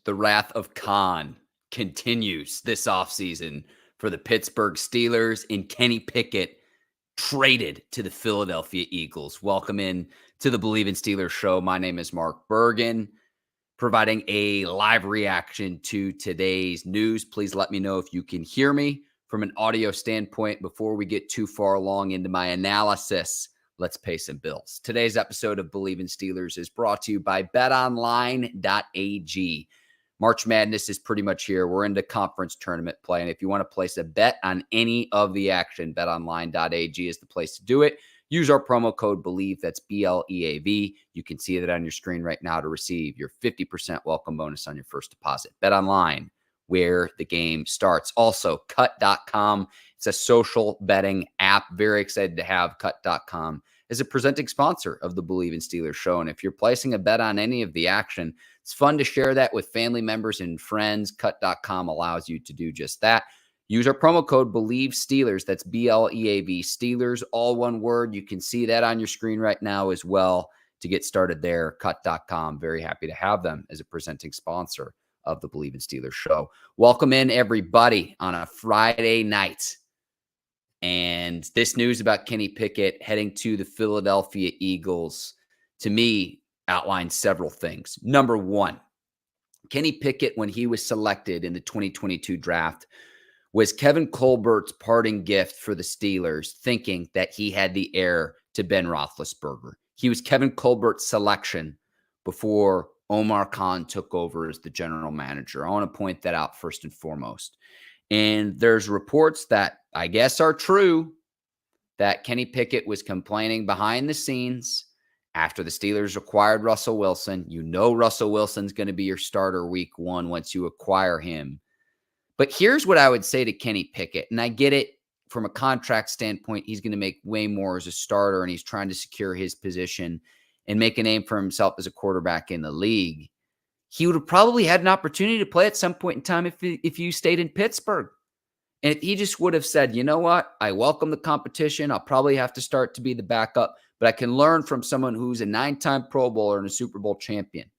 The wrath of Khan continues this offseason for the Pittsburgh Steelers, and Kenny Pickett traded to the Philadelphia Eagles. Welcome in to the Bleav in Steelers show. My name is Mark Bergin, providing a live reaction to today's news. Please let me know if you can hear me from an audio standpoint. Before we get too far along into my analysis, let's pay some bills. Today's episode of Bleav in Steelers is brought to you by betonline.ag. March Madness is pretty much here. We're into conference tournament play. And if you want to place a bet on any of the action, betonline.ag is the place to do it. Use our promo code Bleav, that's B-L-E-A-V. You can see that on your screen right now to receive your 50% welcome bonus on your first deposit. BetOnline, where the game starts. Also, cut.com. It's a social betting app. Very excited to have cut.com as a presenting sponsor of the Bleav in Steelers show. And if you're placing a bet on any of the action, it's fun to share that with family members and friends. Cut.com allows you to do just that. Use our promo code Bleav Steelers. That's B-L-E-A-V Steelers, all one word. You can see that on your screen right now as well to get started there. Cut.com. Very happy to have them as a presenting sponsor of the Bleav in Steelers show. Welcome in, everybody, on a Friday night. And this news about Kenny Pickett heading to the Philadelphia Eagles, to me, outlines several things. Number one, Kenny Pickett, when he was selected in the 2022 draft, was Kevin Colbert's parting gift for the Steelers, thinking that he had the heir to Ben Roethlisberger. He was Kevin Colbert's selection before Omar Khan took over as the general manager. I want to point that out first and foremost. And there's reports that I guess are true that Kenny Pickett was complaining behind the scenes after the Steelers acquired Russell Wilson. You know Russell Wilson's going to be your starter week one once you acquire him. But here's what I would say to Kenny Pickett, and I get it from a contract standpoint. He's going to make way more as a starter, and he's trying to secure his position and make a name for himself as a quarterback in the league. He would have probably had an opportunity to play at some point in time if you stayed in Pittsburgh. And if he just would have said, you know what, I welcome the competition. I'll probably have to start to be the backup, but I can learn from someone who's a 9-time Pro Bowler and a Super Bowl champion.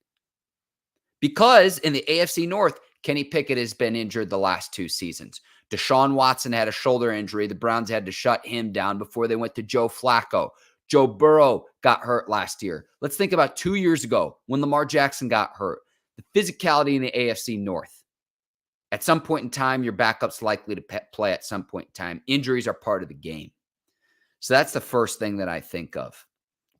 Because in the AFC North, Kenny Pickett has been injured the last 2 seasons. Deshaun Watson had a shoulder injury. The Browns had to shut him down before they went to Joe Flacco. Joe Burrow got hurt last year. Let's think about 2 years ago when Lamar Jackson got hurt. The physicality in the AFC North. At some point in time, your backup's likely to play at some point in time. Injuries are part of the game. So that's the first thing that I think of.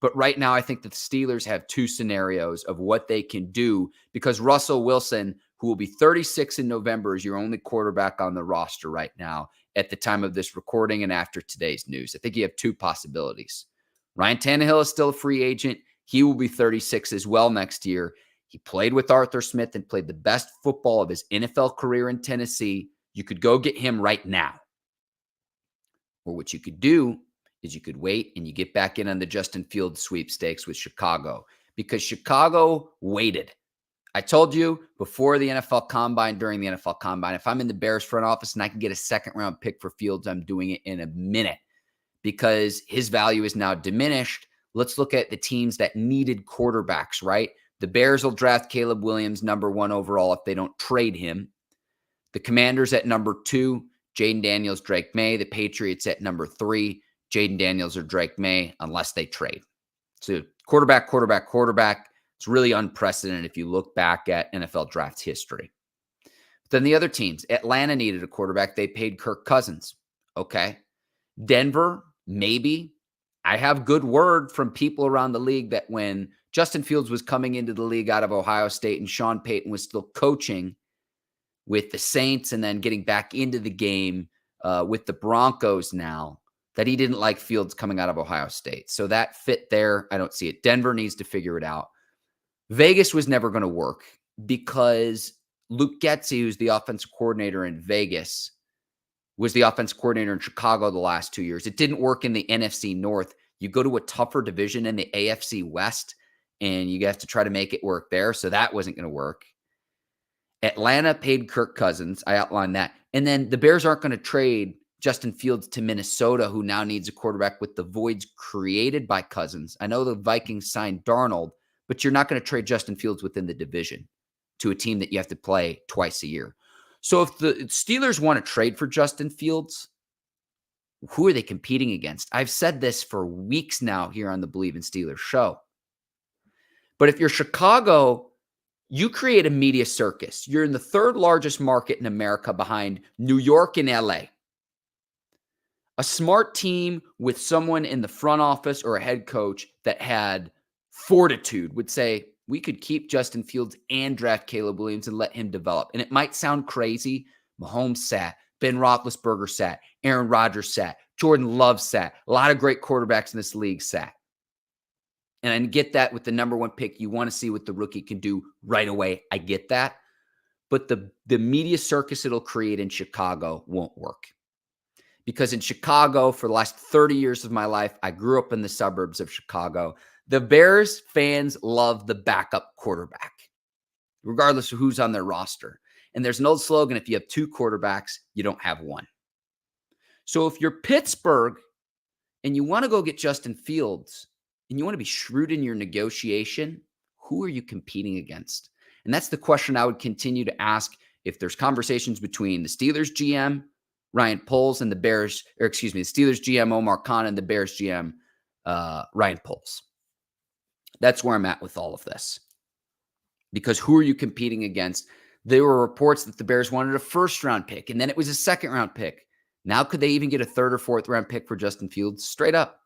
But right now, I think that the Steelers have 2 scenarios of what they can do because Russell Wilson, who will be 36 in November, is your only quarterback on the roster right now at the time of this recording and after today's news. I think you have 2 possibilities. Ryan Tannehill is still a free agent. He will be 36 as well next year. He played with Arthur Smith and played the best football of his NFL career in Tennessee. You could go get him right now. Or what you could do is you could wait and you get back in on the Justin Fields sweepstakes with Chicago because Chicago waited. I told you before the NFL Combine, during the NFL Combine, if I'm in the Bears front office and I can get a 2nd-round pick for Fields, I'm doing it in a minute because his value is now diminished. Let's look at the teams that needed quarterbacks, right? The Bears will draft Caleb Williams number 1 overall if they don't trade him. The Commanders at number 2, Jaden Daniels, Drake May. The Patriots at number 3, Jaden Daniels or Drake May, unless they trade. So quarterback. It's really unprecedented if you look back at NFL draft history. But then the other teams, Atlanta needed a quarterback. They paid Kirk Cousins. Okay. Denver, maybe. I have good word from people around the league that when Justin Fields was coming into the league out of Ohio State and Sean Payton was still coaching with the Saints and then getting back into the game with the Broncos now, that he didn't like Fields coming out of Ohio State. So that fit there. I don't see it. Denver needs to figure it out. Vegas was never going to work because Luke Getsy, who's the offensive coordinator in Vegas, was the offensive coordinator in Chicago the last 2 years. It didn't work in the NFC North. You go to a tougher division in the AFC West, and you have to try to make it work there. So that wasn't going to work. Atlanta paid Kirk Cousins. I outlined that. And then the Bears aren't going to trade Justin Fields to Minnesota, who now needs a quarterback with the voids created by Cousins. I know the Vikings signed Darnold, but you're not going to trade Justin Fields within the division. to a team that you have to play twice a year. So if the Steelers want to trade for Justin Fields, who are they competing against? I've said this for weeks now here on the Bleav in Steelers show. But if you're Chicago, you create a media circus. You're in the third largest market in America behind New York and LA. A smart team with someone in the front office or a head coach that had fortitude would say, we could keep Justin Fields and draft Caleb Williams and let him develop. And it might sound crazy. Mahomes sat. Ben Roethlisberger sat. Aaron Rodgers sat. Jordan Love sat. A lot of great quarterbacks in this league sat. And I get that with the number one pick. You want to see what the rookie can do right away. I get that. But the media circus it'll create in Chicago won't work. Because in Chicago, for the last 30 years of my life, I grew up in the suburbs of Chicago. The Bears fans love the backup quarterback, regardless of who's on their roster. And there's an old slogan, if you have two quarterbacks, you don't have one. So if you're Pittsburgh and you want to go get Justin Fields and you want to be shrewd in your negotiation, who are you competing against? And that's the question I would continue to ask if there's conversations between the Steelers GM, Ryan Poles, and the Steelers GM, Omar Khan, and the Bears GM, Ryan Poles. That's where I'm at with all of this. Because who are you competing against? There were reports that the Bears wanted a first-round pick, and then it was a second-round pick. Now could they even get a third or fourth-round pick for Justin Fields? Straight up.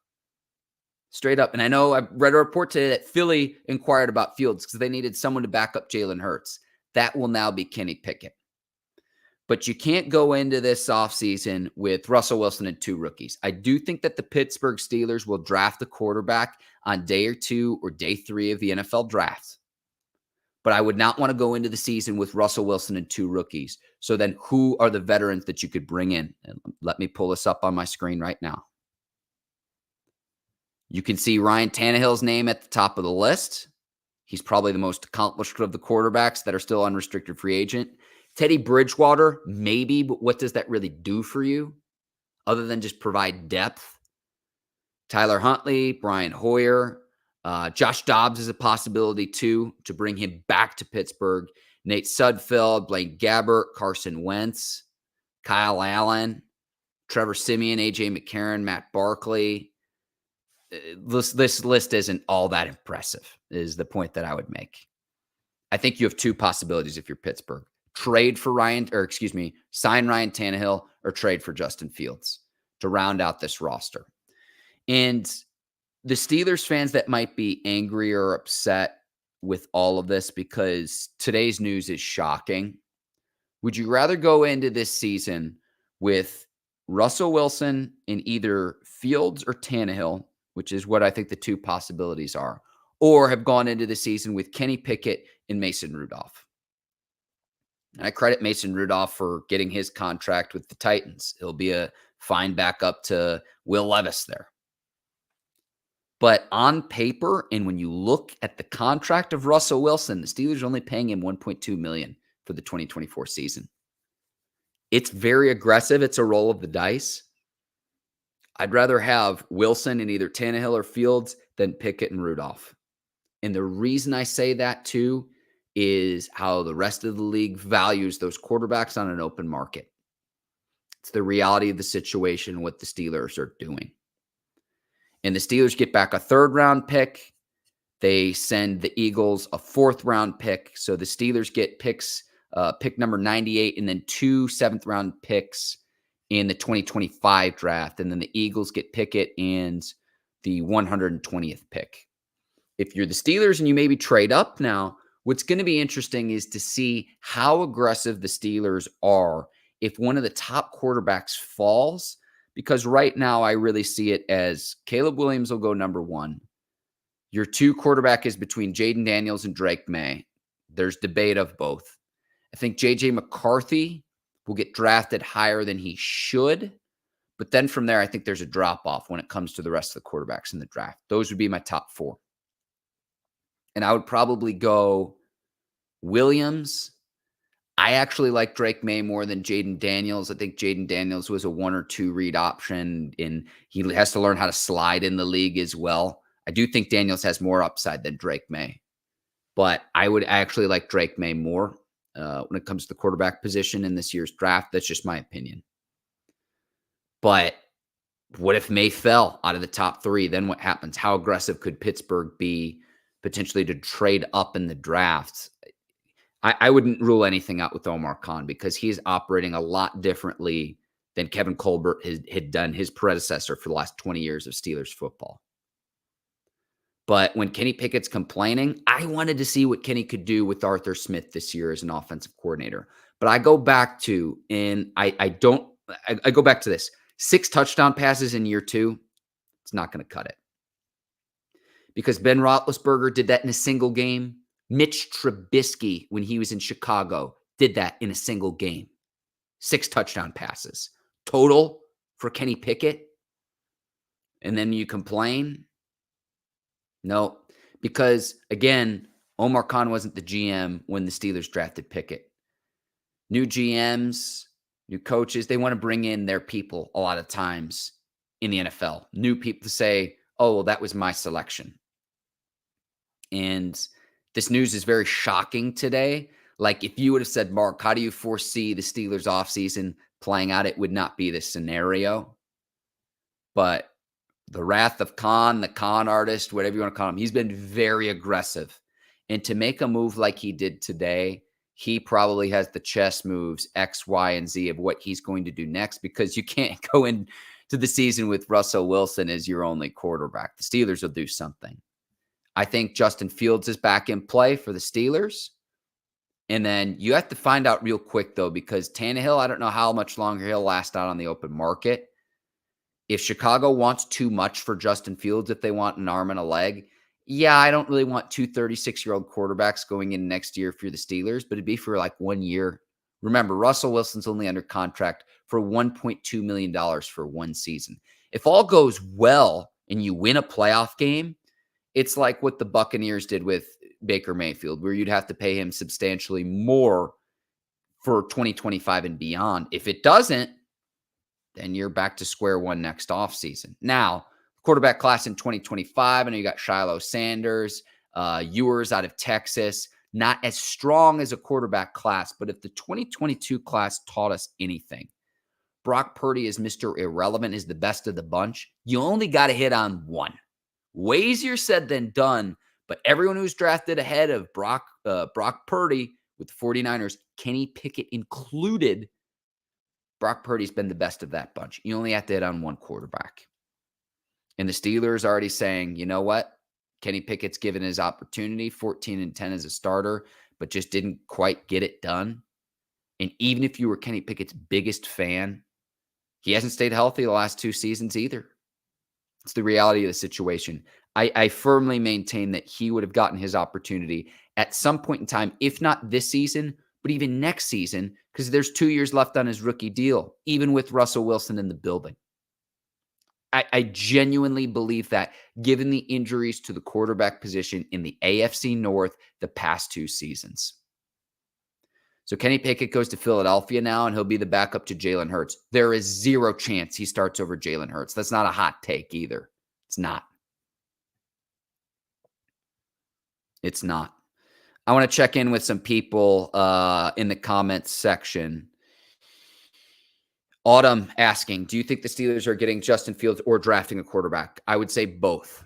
Straight up. And I know I read a report today that Philly inquired about Fields because they needed someone to back up Jalen Hurts. That will now be Kenny Pickett. But you can't go into this offseason with Russell Wilson and two rookies. I do think that the Pittsburgh Steelers will draft the quarterback on day or two or day three of the NFL draft. But I would not want to go into the season with Russell Wilson and two rookies. So then who are the veterans that you could bring in? And let me pull this up on my screen right now. You can see Ryan Tannehill's name at the top of the list. He's probably the most accomplished of the quarterbacks that are still unrestricted free agent. Teddy Bridgewater, maybe, but what does that really do for you other than just provide depth? Tyler Huntley, Brian Hoyer, Josh Dobbs is a possibility too to bring him back to Pittsburgh. Nate Sudfeld, Blaine Gabbert, Carson Wentz, Kyle Allen, Trevor Siemian, AJ McCarron, Matt Barkley. This list isn't all that impressive, is the point that I would make. I think you have two possibilities if you're Pittsburgh. Sign Ryan Tannehill or trade for Justin Fields to round out this roster. And the Steelers fans that might be angry or upset with all of this because today's news is shocking. Would you rather go into this season with Russell Wilson in either Fields or Tannehill, which is what I think the two possibilities are, or have gone into the season with Kenny Pickett and Mason Rudolph? And I credit Mason Rudolph for getting his contract with the Titans. He'll be a fine backup to Will Levis there. But on paper, and when you look at the contract of Russell Wilson, the Steelers are only paying him $1.2 million for the 2024 season. It's very aggressive. It's a roll of the dice. I'd rather have Wilson in either Tannehill or Fields than Pickett and Rudolph. And the reason I say that too is how the rest of the league values those quarterbacks on an open market. It's the reality of the situation, what the Steelers are doing. And the Steelers get back a third-round pick. They send the Eagles a fourth-round pick. So the Steelers get pick number 98 and then two seventh-round picks in the 2025 draft. And then the Eagles get Pickett and the 120th pick. If you're the Steelers and you maybe trade up now, what's going to be interesting is to see how aggressive the Steelers are if one of the top quarterbacks falls, because right now I really see it as Caleb Williams will go number one. Your two quarterback is between Jaden Daniels and Drake May. There's debate of both. I think J.J. McCarthy will get drafted higher than he should, but then from there I think there's a drop-off when it comes to the rest of the quarterbacks in the draft. Those would be my top four. And I would probably go Williams. I actually like Drake May more than Jaden Daniels. I think Jaden Daniels was a 1 or 2 read option, and he has to learn how to slide in the league as well. I do think Daniels has more upside than Drake May. But I would actually like Drake May more when it comes to the quarterback position in this year's draft. That's just my opinion. But what if May fell out of the top 3? Then what happens? How aggressive could Pittsburgh be potentially to trade up in the draft? I wouldn't rule anything out with Omar Khan because he's operating a lot differently than Kevin Colbert had done, his predecessor, for the last 20 years of Steelers football. But when Kenny Pickett's complaining, I wanted to see what Kenny could do with Arthur Smith this year as an offensive coordinator. But I go back to, and I go back to this. 6 touchdown passes in year 2, it's not going to cut it. Because Ben Roethlisberger did that in a single game. Mitch Trubisky, when he was in Chicago, did that in a single game. 6 touchdown passes. Total for Kenny Pickett. And then you complain? No, because again, Omar Khan wasn't the GM when the Steelers drafted Pickett. New GMs, new coaches, they want to bring in their people a lot of times in the NFL. New people to say, oh, well, that was my selection. And this news is very shocking today. Like if you would have said, Mark, how do you foresee the Steelers offseason playing out? It would not be this scenario. But the wrath of Khan, the con artist, whatever you want to call him, he's been very aggressive. And to make a move like he did today, he probably has the chess moves X, Y, and Z of what he's going to do next, because you can't go into the season with Russell Wilson as your only quarterback. The Steelers will do something. I think Justin Fields is back in play for the Steelers. And then you have to find out real quick, though, because Tannehill, I don't know how much longer he'll last out on the open market. If Chicago wants too much for Justin Fields, if they want an arm and a leg, yeah, I don't really want 2 36-year-old quarterbacks going in next year for the Steelers, but it'd be for like 1 year. Remember, Russell Wilson's only under contract for $1.2 million for 1 season. If all goes well and you win a playoff game, it's like what the Buccaneers did with Baker Mayfield, where you'd have to pay him substantially more for 2025 and beyond. If it doesn't, then you're back to square one next offseason. Now, quarterback class in 2025, I know you got Shiloh Sanders, Ewers out of Texas, not as strong as a quarterback class, but if the 2022 class taught us anything, Brock Purdy is Mr. Irrelevant, is the best of the bunch. You only got to hit on one. Way easier said than done, but everyone who's drafted ahead of Brock Purdy with the 49ers, Kenny Pickett included, Brock Purdy's been the best of that bunch. You only have to hit on one quarterback. And the Steelers are already saying, you know what? Kenny Pickett's given his opportunity, 14-10 as a starter, but just didn't quite get it done. And even if you were Kenny Pickett's biggest fan, he hasn't stayed healthy the last 2 seasons either. It's the reality of the situation. I firmly maintain that he would have gotten his opportunity at some point in time, if not this season, but even next season, because there's 2 years left on his rookie deal, even with Russell Wilson in the building. I genuinely believe that, given the injuries to the quarterback position in the AFC North the past 2 seasons. So Kenny Pickett goes to Philadelphia now, and he'll be the backup to Jalen Hurts. There is 0 chance he starts over Jalen Hurts. That's not a hot take either. It's not. It's not. I want to check in with some people in the comments section. Autumn asking, do you think the Steelers are getting Justin Fields or drafting a quarterback? I would say both,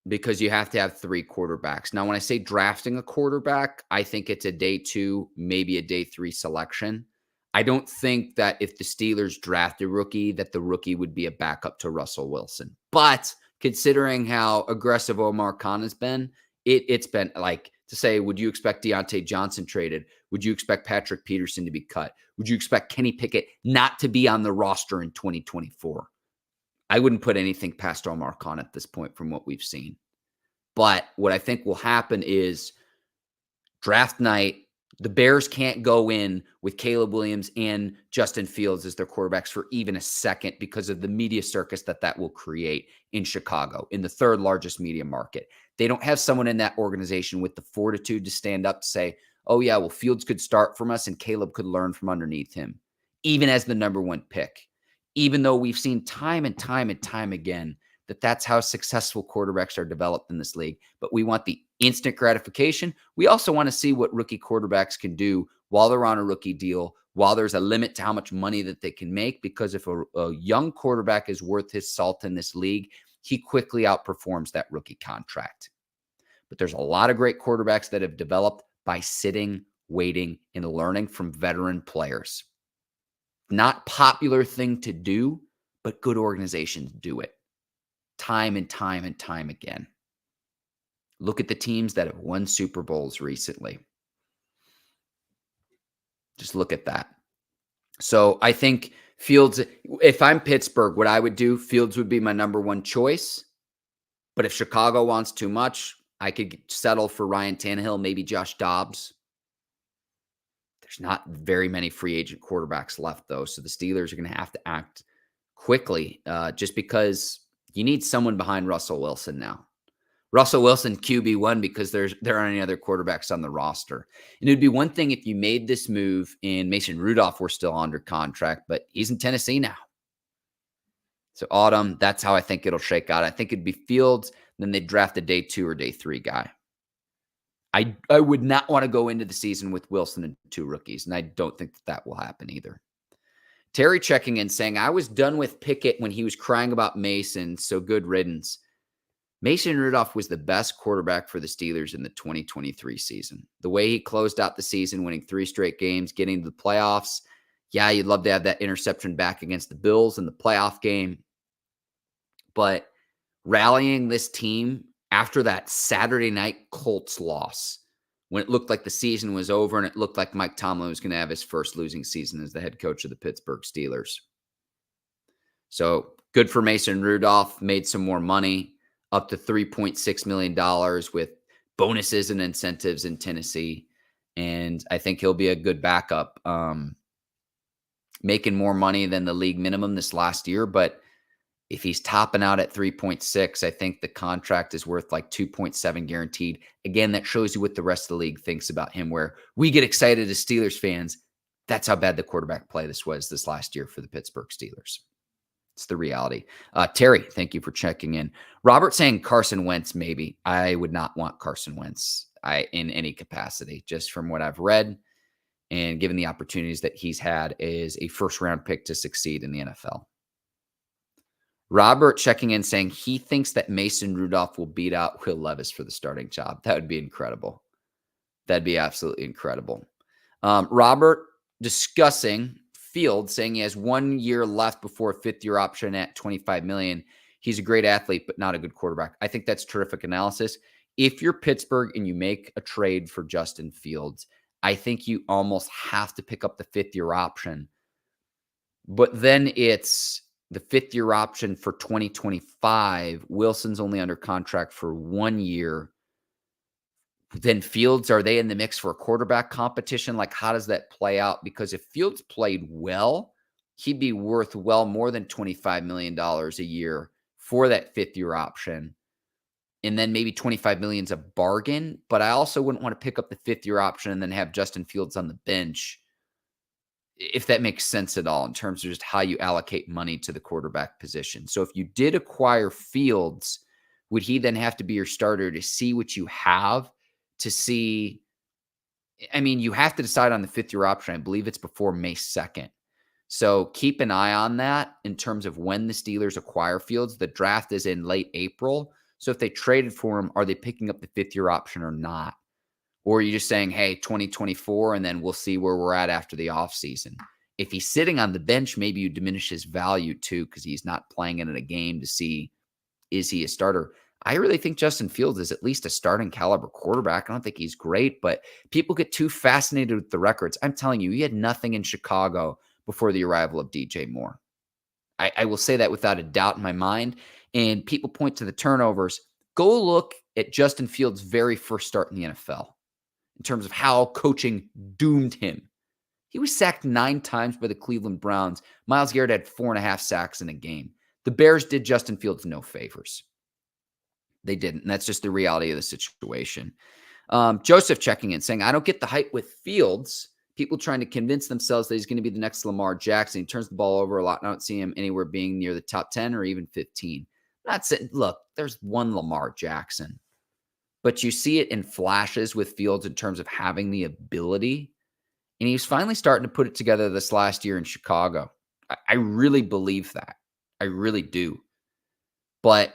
because you have to have 3 quarterbacks. Now, when I say drafting a quarterback, I think it's a day 2, maybe a day 3 selection. I don't think that if the Steelers draft a rookie, that the rookie would be a backup to Russell Wilson. But considering how aggressive Omar Khan has been, it's been like, to say, would you expect Deontay Johnson traded? Would you expect Patrick Peterson to be cut? Would you expect Kenny Pickett not to be on the roster in 2024? I wouldn't put anything past Omar Khan at this point from what we've seen. But what I think will happen is draft night, the Bears can't go in with Caleb Williams and Justin Fields as their quarterbacks for even a second because of the media circus that will create in Chicago, in the 3rd largest media market. They don't have someone in that organization with the fortitude to stand up to say, oh yeah, well, Fields could start from us and Caleb could learn from underneath him, even as the number 1 pick. Even though we've seen time and time and time again that that's how successful quarterbacks are developed in this league. But we want the instant gratification. We also want to see what rookie quarterbacks can do while they're on a rookie deal, while there's a limit to how much money that they can make, because if a young quarterback is worth his salt in this league, he quickly outperforms that rookie contract. But there's a lot of great quarterbacks that have developed by sitting, waiting, and learning from veteran players. Not popular thing to do, but good organizations do it time and time and time again. Look at the teams that have won Super Bowls recently. Just look at that. So I think Fields, if I'm Pittsburgh, what I would do, Fields would be my number one choice. But if Chicago wants too much, I could settle for Ryan Tannehill, maybe Josh Dobbs. There's not very many free agent quarterbacks left, though. So the Steelers are going to have to act quickly just because you need someone behind Russell Wilson now. Russell Wilson, QB1, because there aren't any other quarterbacks on the roster. And it would be one thing if you made this move and Mason Rudolph were still under contract, but he's in Tennessee now. So Autumn, that's how I think it'll shake out. I think it'd be Fields, then they'd draft a day 2 or day 3 guy. I would not want to go into the season with Wilson and 2 rookies, and I don't think that will happen either. Terry checking in saying, I was done with Pickett when he was crying about Mason, so good riddance. Mason Rudolph was the best quarterback for the Steelers in the 2023 season. The way he closed out the season, winning 3 straight games, getting to the playoffs. Yeah, you'd love to have that interception back against the Bills in the playoff game. But rallying this team after that Saturday night Colts loss, when it looked like the season was over and it looked like Mike Tomlin was going to have his first losing season as the head coach of the Pittsburgh Steelers. So good for Mason Rudolph, made some more money, up to $3.6 million with bonuses and incentives in Tennessee. And I think he'll be a good backup, making more money than the league minimum this last year. But if he's topping out at 3.6, I think the contract is worth like 2.7 guaranteed. Again, that shows you what the rest of the league thinks about him, where we get excited as Steelers fans. That's how bad the quarterback play was this last year for the Pittsburgh Steelers. It's the reality. Terry, thank you for checking in. Robert saying Carson Wentz, maybe. I would not want Carson Wentz in any capacity, just from what I've read and given the opportunities that he's had as a first-round pick to succeed in the NFL. Robert checking in saying he thinks that Mason Rudolph will beat out Will Levis for the starting job. That would be incredible. That'd be absolutely incredible. Robert discussing Fields, saying he has 1 year left before a 5th-year option at $25 million. He's a great athlete, but not a good quarterback. I think that's terrific analysis. If you're Pittsburgh and you make a trade for Justin Fields, I think you almost have to pick up the 5th-year option. But then it's the 5th-year option for 2025. Wilson's only under contract for 1 year. Then Fields, are they in the mix for a quarterback competition? Like, how does that play out? Because if Fields played well, he'd be worth well more than $25 million a year for that 5th-year option. And then maybe $25 million is a bargain. But I also wouldn't want to pick up the 5th-year option and then have Justin Fields on the bench, if that makes sense at all in terms of just how you allocate money to the quarterback position. So if you did acquire Fields, would he then have to be your starter to see what you have? To see, I mean, you have to decide on the 5th-year option. I Bleav it's before May 2nd. So keep an eye on that in terms of when the Steelers acquire Fields. The draft is in late April. So if they traded for him, are they picking up the 5th-year option or not? Or are you just saying, hey, 2024, and then we'll see where we're at after the offseason? If he's sitting on the bench, maybe you diminish his value too, because he's not playing in a game to see, is he a starter? I really think Justin Fields is at least a starting caliber quarterback. I don't think he's great, but people get too fascinated with the records. I'm telling you, he had nothing in Chicago before the arrival of DJ Moore. I will say that without a doubt in my mind. And people point to the turnovers. Go look at Justin Fields' very first start in the NFL in terms of how coaching doomed him. He was sacked 9 times by the Cleveland Browns. Myles Garrett had 4.5 sacks in a game. The Bears did Justin Fields no favors. They didn't. And that's just the reality of the situation. Joseph checking in saying, I don't get the hype with Fields. People trying to convince themselves that he's going to be the next Lamar Jackson. He turns the ball over a lot. And I don't see him anywhere being near the top 10 or even 15. That's it. Look, there's one Lamar Jackson. but you see it in flashes with Fields in terms of having the ability. And he's finally starting to put it together this last year in Chicago. I really Bleav that. I really do. But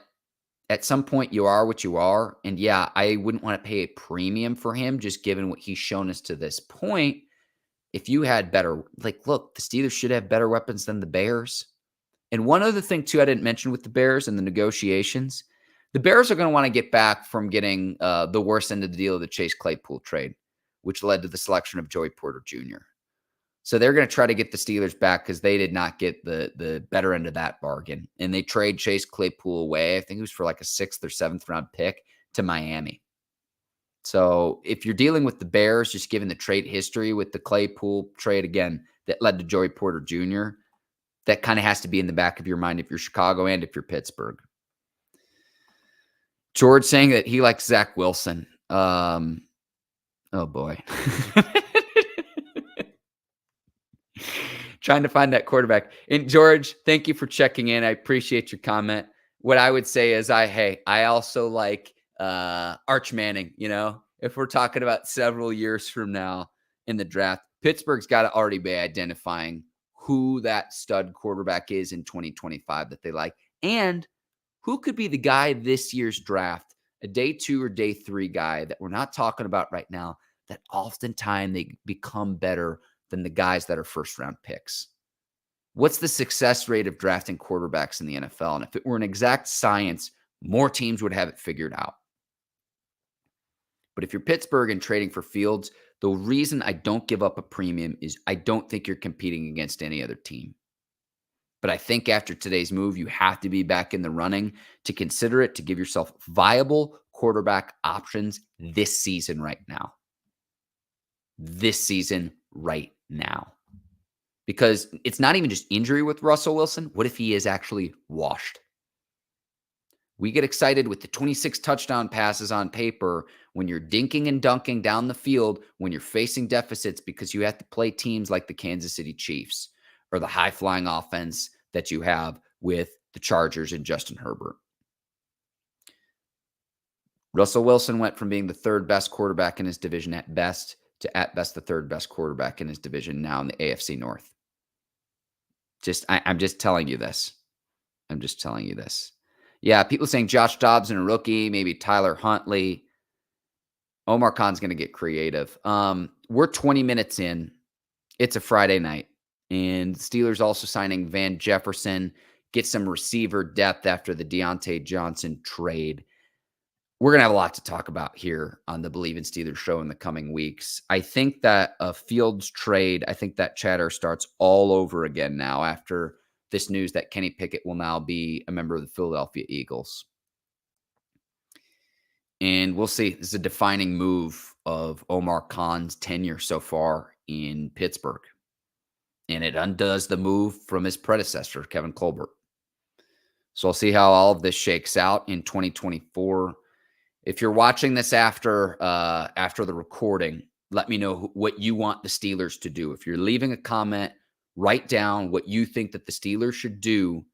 at some point, you are what you are. And yeah, I wouldn't want to pay a premium for him just given what he's shown us to this point. If you had better, like, look, the Steelers should have better weapons than the Bears. And one other thing, too, I didn't mention with the Bears and the negotiations, the Bears are going to want to get back from getting the worst end of the deal of the Chase Claypool trade, which led to the selection of Joey Porter Jr. So they're going to try to get the Steelers back because they did not get the better end of that bargain. And they trade Chase Claypool away. I think it was for like a 6th or 7th round pick to Miami. So if you're dealing with the Bears, just given the trade history with the Claypool trade, again, that led to Joey Porter Jr., that kind of has to be in the back of your mind if you're Chicago and if you're Pittsburgh. George saying that he likes Zach Wilson. Oh, boy. Trying to find that quarterback. And George, thank you for checking in. I appreciate your comment. What I would say is I also like Arch Manning. If we're talking about several years from now in the draft, Pittsburgh's got to already be identifying who that stud quarterback is in 2025 that they like, and who could be the guy this year's draft, a day 2 or day 3 guy that we're not talking about right now, that oftentimes they become better than the guys that are first-round picks. What's the success rate of drafting quarterbacks in the NFL? And if it were an exact science, more teams would have it figured out. But if you're Pittsburgh and trading for Fields, the reason I don't give up a premium is I don't think you're competing against any other team. But I think after today's move, you have to be back in the running to consider it, to give yourself viable quarterback options this season right now. This season right now. Because it's not even just injury with Russell Wilson. What if he is actually washed? We get excited with the 26 touchdown passes on paper when you're dinking and dunking down the field, when you're facing deficits because you have to play teams like the Kansas City Chiefs or the high-flying offense that you have with the Chargers and Justin Herbert. Russell Wilson went from being the 3rd best quarterback in his division at best to the 3rd best quarterback in his division now in the AFC North. I'm just telling you this. I'm just telling you this. Yeah, people saying Josh Dobbs and a rookie, maybe Tyler Huntley. Omar Khan's going to get creative. We're 20 minutes in. It's a Friday night. And Steelers also signing Van Jefferson, get some receiver depth after the Deontay Johnson trade. We're going to have a lot to talk about here on the Bleav in Steelers show in the coming weeks. I think that a Fields trade, I think that chatter starts all over again now after this news that Kenny Pickett will now be a member of the Philadelphia Eagles. And we'll see. This is a defining move of Omar Khan's tenure so far in Pittsburgh. And it undoes the move from his predecessor, Kevin Colbert. So I'll see how all of this shakes out in 2024. If you're watching this after the recording, let me know what you want the Steelers to do. If you're leaving a comment, write down what you think that the Steelers should do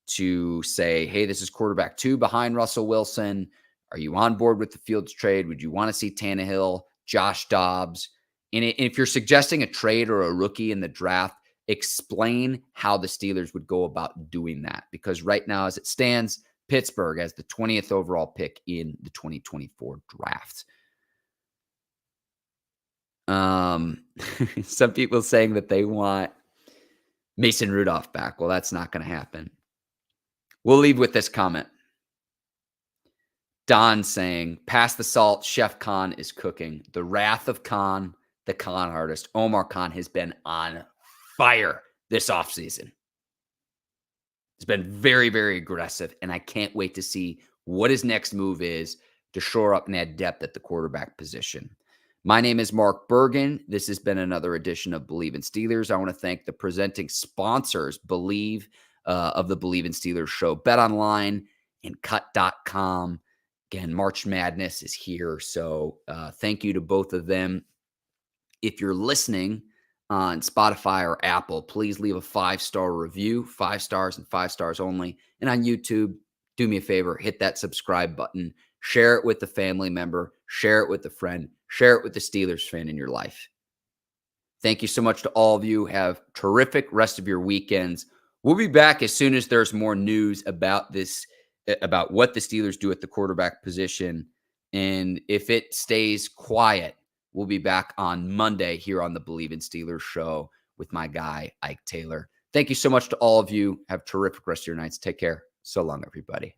to say, hey, this is quarterback 2 behind Russell Wilson. Are you on board with the Fields trade? Would you want to see Tannehill, Josh Dobbs? And if you're suggesting a trade or a rookie in the draft, explain how the Steelers would go about doing that. Because right now, as it stands, Pittsburgh as the 20th overall pick in the 2024 draft. Some people saying that they want Mason Rudolph back. Well, that's not going to happen. We'll leave with this comment. Don saying, pass the salt, Chef Khan is cooking. The wrath of Khan, the con artist, Omar Khan, has been on fire this offseason. It's been very, very aggressive, and I can't wait to see what his next move is to shore up and add depth at the quarterback position. My name is Mark Bergin. This has been another edition of Bleav in Steelers. I want to thank the presenting sponsors, Bleav, of the Bleav in Steelers show, BetOnline and Cut.com. Again, March Madness is here, so thank you to both of them. If you're listening on Spotify or Apple, please leave a 5-star review, 5 stars and 5 stars only. And on YouTube, do me a favor, hit that subscribe button, Share it with the family member, share it with the friend, share it with the Steelers fan in your life. Thank you so much to all of you. Have terrific rest of your weekends. We'll be back as soon as there's more news about this, about what the Steelers do at the quarterback position. And if it stays quiet, we'll be back on Monday here on the Bleav in Steelers show with my guy, Ike Taylor. Thank you so much to all of you. Have a terrific rest of your nights. Take care. So long, everybody.